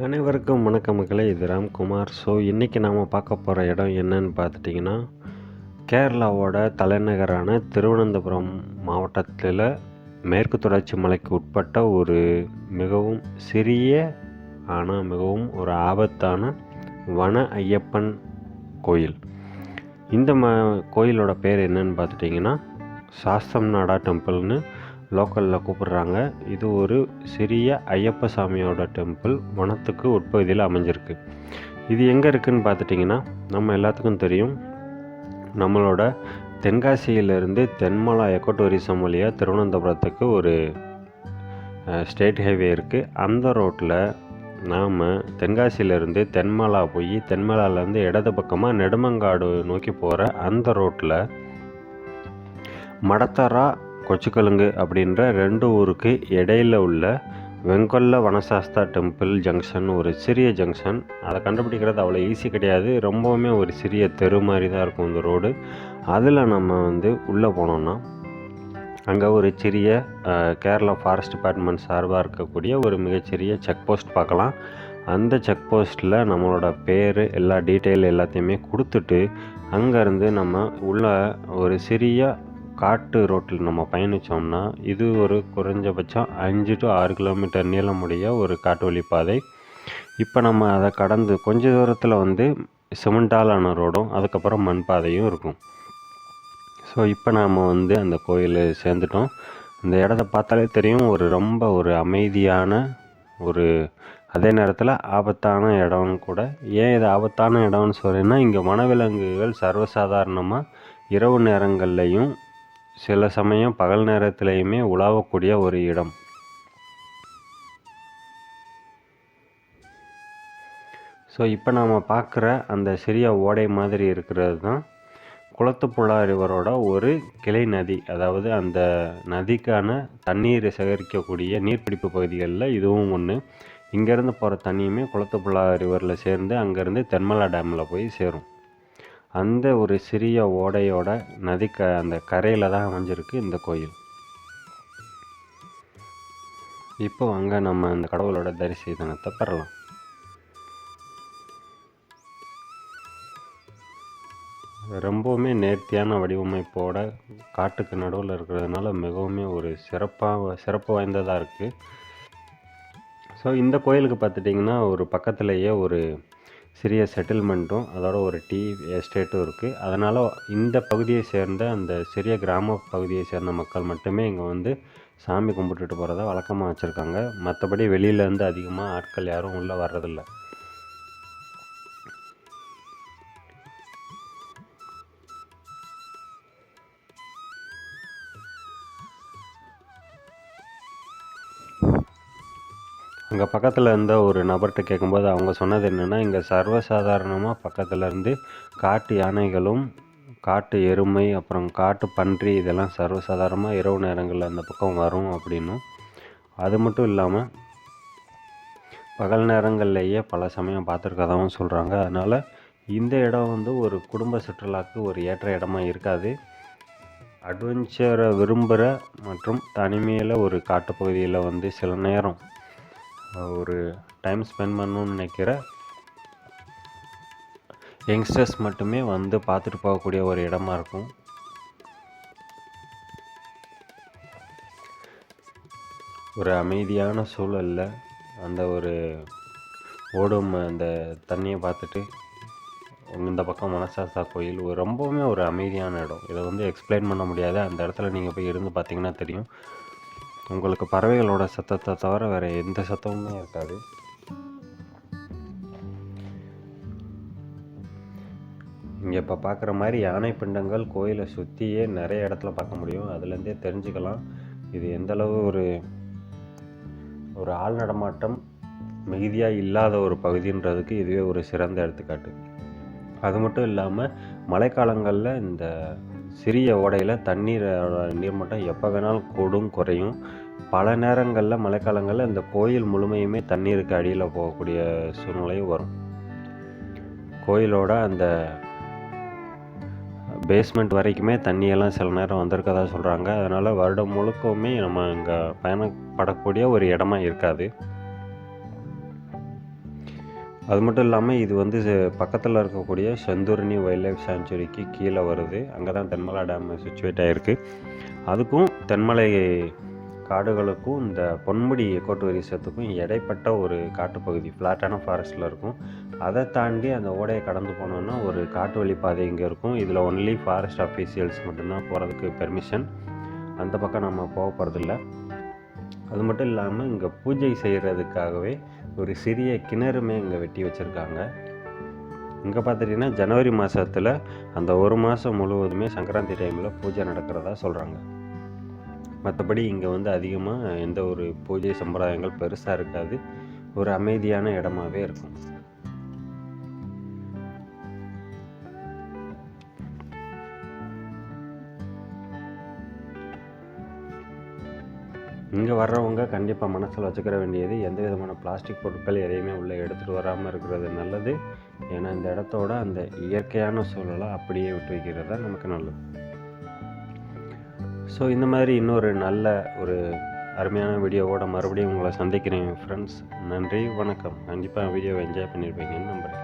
அனைவருக்கும் வணக்கம் மக்களே, இது ராம்குமார். இன்றைக்கி நாம் பார்க்க போகிற இடம் என்னன்னு பார்த்துட்டிங்கன்னா, கேரளாவோட தலைநகரான திருவனந்தபுரம் மாவட்டத்தில் மேற்கு தொடர்ச்சி மலைக்கு உட்பட்ட ஒரு மிகவும் சிறிய ஆனால் மிகவும் ஒரு ஆபத்தான வன ஐயப்பன் கோயில். இந்த கோயிலோட பேர் என்னன்னு பார்த்துட்டிங்கன்னா சாஸ்தம் நாடா டெம்பிள்னு லோக்கலில் கூப்பிட்றாங்க. இது ஒரு சிறிய ஐயப்ப சாமியோட டெம்பிள், வனத்துக்கு உட்பகுதியில் அமைஞ்சிருக்கு. இது எங்கே இருக்குதுன்னு பார்த்துட்டிங்கன்னா, நம்ம எல்லாத்துக்கும் தெரியும், நம்மளோட தென்காசியிலேருந்து தென்மலா எக்கோ டூரிசம் வழியாக திருவனந்தபுரத்துக்கு ஒரு ஸ்டேட் ஹைவே இருக்குது. அந்த ரோட்டில் நாம் தென்காசியிலேருந்து தென்மலா போய் தென்மலாலேருந்து இடது பக்கமாக நெடுமங்காடு நோக்கி போகிற அந்த ரோட்டில் மடத்தரா கொச்சிக்கலுங்கு அப்படின்ற 2 ஊருக்கு இடையில் உள்ள வெங்கொல்ல வனசாஸ்தா டெம்பிள் ஜங்ஷன், ஒரு சிறிய ஜங்ஷன். அதை கண்டுபிடிக்கிறது அவ்வளோ ஈஸி கிடையாது. ரொம்பவுமே ஒரு சிறிய தெரு மாதிரி தான் இருக்கும் இந்த ரோடு. அதில் நம்ம உள்ளே போனோம்னா அங்கே ஒரு சிறிய கேரளா ஃபாரஸ்ட் டிபார்ட்மெண்ட் சார்பாக இருக்கக்கூடிய ஒரு மிகச்சிறிய செக் போஸ்ட் பார்க்கலாம். அந்த செக் போஸ்ட்டில் நம்மளோட பேர் எல்லா டீட்டெயில் எல்லாத்தையுமே கொடுத்துட்டு அங்கேருந்து நம்ம உள்ள ஒரு சிறிய காட்டு ரோட்டில் நம்ம பயணித்தோம்னா, இது ஒரு குறைஞ்சபட்சம் 5 to 6 கிலோமீட்டர் நீளமுடைய ஒரு காட்டு வழிப்பாதை. இப்போ நம்ம அதை கடந்து கொஞ்ச தூரத்தில் சிமெண்டாலான ரோடும் அதுக்கப்புறம் மண் பாதையும் இருக்கும். இப்போ நாம் அந்த கோயில் சேர்ந்துட்டோம். இந்த இடத்த பார்த்தாலே தெரியும், ரொம்ப ஒரு அமைதியான அதே நேரத்தில் ஆபத்தான இடம்னு கூட. ஏன் இது ஆபத்தான இடம்னு சொல்கிறேன்னா, இங்கே வனவிலங்குகள் சர்வசாதாரணமாக இரவு நேரங்கள்லையும் சில சமயம் பகல் நேரத்திலையுமே உலாவக்கூடிய ஒரு இடம். இப்போ நாம் பார்க்குற அந்த சிறிய ஓடை மாதிரி இருக்கிறது தான் குளத்துப்புழா ரிவரோட ஒரு கிளை நதி. அதாவது அந்த நதிக்கான தண்ணீரை சேகரிக்கக்கூடிய நீர்பிடிப்பு பகுதிகளில் இதுவும் ஒன்று. இங்கேருந்து போகிற தண்ணியுமே குளத்துப்புழா ரிவரில் சேர்ந்து அங்கேருந்து தென்மலா டேமில் போய் சேரும். அந்த ஒரு சிறிய ஓடையோட அந்த கரையில் தான் அமைஞ்சிருக்கு இந்த கோயில். இப்போ அங்கே நம்ம அந்த கடவுளோட தரிசனத்தை பெறலாம். ரொம்பவுமே நேர்த்தியான வடிவமைப்போட காட்டுக்கு நடுவில் இருக்கிறதுனால மிகவுமே ஒரு சிறப்பு வாய்ந்ததாக இருக்குது. இந்த கோயிலுக்கு பார்த்துட்டிங்கன்னா ஒரு பக்கத்துலேயே ஒரு சிறிய செட்டில்மெண்ட்டும் அதோட ஒரு டீ எஸ்டேட்டும் இருக்குது. அதனால் இந்த பகுதியை சேர்ந்த அந்த சிறிய கிராம பகுதியை சேர்ந்த மக்கள் மட்டுமே இங்கே சாமி கும்பிட்டுட்டு போகிறத வழக்கமாக வச்சுருக்காங்க. மற்றபடி வெளியிலேருந்து அதிகமாக ஆட்கள் யாரும் உள்ளே வர்றதில்ல. அங்கே பக்கத்தில் இருந்த ஒரு நபர்கிட்ட கேட்கும்போது அவங்க சொன்னது என்னென்னா, இங்கே சர்வசாதாரணமாக பக்கத்தில் இருந்து காட்டு யானைகளும் காட்டு எருமை அப்புறம் காட்டு பன்றி இதெல்லாம் சர்வசாதாரணமாக இரவு நேரங்களில் அந்த பக்கம் வரும் அப்படின்னும், அது மட்டும் இல்லாமல் பகல் நேரங்கள்லேயே பல சமயம் பார்த்துருக்கதாகவும் சொல்கிறாங்க. அதனால் இந்த இடம் ஒரு குடும்ப சுற்றுலாவுக்கு ஒரு ஏற்ற இடமா இருக்காது. அட்வென்ச்சரை விரும்புகிற மற்றும் தனிமையில் ஒரு காட்டுப்பகுதியில் சில நேரம் ஒரு டைம் ஸ்பெண்ட் பண்ணணும்னு நினைக்கிற யங்ஸ்டர்ஸ் மட்டுமே பார்த்துட்டு போகக்கூடிய ஒரு இடமா இருக்கும். ஒரு அமைதியான சூழலில் அந்த ஒரு ஓடும் அந்த தண்ணியை பார்த்துட்டு இந்த பக்கம் வனசாஸ்தா கோயில் ரொம்பவுமே ஒரு அமைதியான இடம். இதை எக்ஸ்பிளைன் பண்ண முடியாது. அந்த இடத்துல நீங்கள் போய் இருந்து பார்த்தீங்கன்னா தெரியும். உங்களுக்கு பறவைகளோட சத்தத்தை தவிர வேறு எந்த சத்தமுமே இருக்காது. இங்கே இப்போ பார்க்குற மாதிரி யானை பிண்டங்கள் கோயிலை சுற்றியே நிறைய இடத்துல பார்க்க முடியும். அதுலேருந்தே தெரிஞ்சுக்கலாம் இது எந்தளவு ஒரு ஆள் நடமாட்டம் மிகுதியாக இல்லாத ஒரு பகுதின்றதுக்கு இதுவே ஒரு சிறந்த எடுத்துக்காட்டு. அது மட்டும் இல்லாமல் மழைக்காலங்களில் இந்த சிறிய ஓடையில் நீர்மட்டம் எப்போ வேணாலும் கூடும் குறையும். பல நேரங்களில் மழைக்காலங்களில் இந்த கோயில் முழுமையுமே தண்ணீருக்கு அடியில் போகக்கூடிய சூழ்நிலையும் வரும். கோயிலோட அந்த பேஸ்மெண்ட் வரைக்குமே தண்ணியெல்லாம் சில நேரம் வந்திருக்கதா சொல்கிறாங்க. அதனால் வருடம் முழுக்கவுமே நம்ம இங்கே பயணப்படக்கூடிய ஒரு இடமா இருக்காது. அது மட்டும் இல்லாமல் இது வந்து பக்கத்தில் இருக்கக்கூடிய செந்தூரணி வைல்ட் லைஃப் சாங்சுரிக்கு கீழே வருது. அங்கே தான் தென்மலை டேம் சிச்சுவேட் ஆகிருக்கு. அதுக்கும் தென்மலை காடுகளுக்கும் இந்த பொன்முடி எக்கோ டூரிசத்துக்கும் இடைப்பட்ட ஒரு காட்டுப்பகுதி ஃப்ளாட்டான ஃபாரஸ்ட்டில் இருக்கும். அதை தாண்டி அந்த ஓடையை கடந்து போனோன்னா ஒரு காட்டு வழி பாதை இங்கே இருக்கும். இதில் ஒன்லி ஃபாரஸ்ட் அஃபீஷியல்ஸ் மட்டும்தான் போகிறதுக்கு பெர்மிஷன். அந்த பக்கம் நம்ம போக போகிறதில்ல. அது மட்டும் இல்லாமல் இங்கே பூஜை செய்கிறதுக்காகவே ஒரு சிறிய கிணறுமே இங்கே வெட்டி வச்சுருக்காங்க. இங்கே பார்த்துட்டிங்கன்னா ஜனவரி மாதத்தில் அந்த ஒரு மாதம் முழுவதுமே சங்கராந்தி டைமில் பூஜை நடக்கிறதா சொல்கிறாங்க. மற்றபடி இங்கே வந்து அதிகமாக எந்த ஒரு பூஜை சம்பிரதாயங்கள் பெருசாக இருக்காது. ஒரு அமைதியான இடமாவே இருக்கும். இங்கே வர்றவங்க கண்டிப்பாக மனசில் வச்சுக்கிற வேண்டியது, எந்த விதமான பிளாஸ்டிக் பொருட்கள் எதையுமே உள்ளே எடுத்துகிட்டு வராமல் இருக்கிறது நல்லது. ஏன்னா இந்த இடத்தோட அந்த இயற்கையான சூழலை அப்படியே விட்டு வைக்கிறது தான் நமக்கு நல்லது. ஸோ இந்த மாதிரி இன்னொரு நல்ல ஒரு அருமையான வீடியோவோட மறுபடியும் உங்களை சந்திக்கிறேன் ஃப்ரெண்ட்ஸ். நன்றி, வணக்கம். கண்டிப்பாக வீடியோவை என்ஜாய் பண்ணியிருப்பீங்கன்னு நம்புகிறேன்.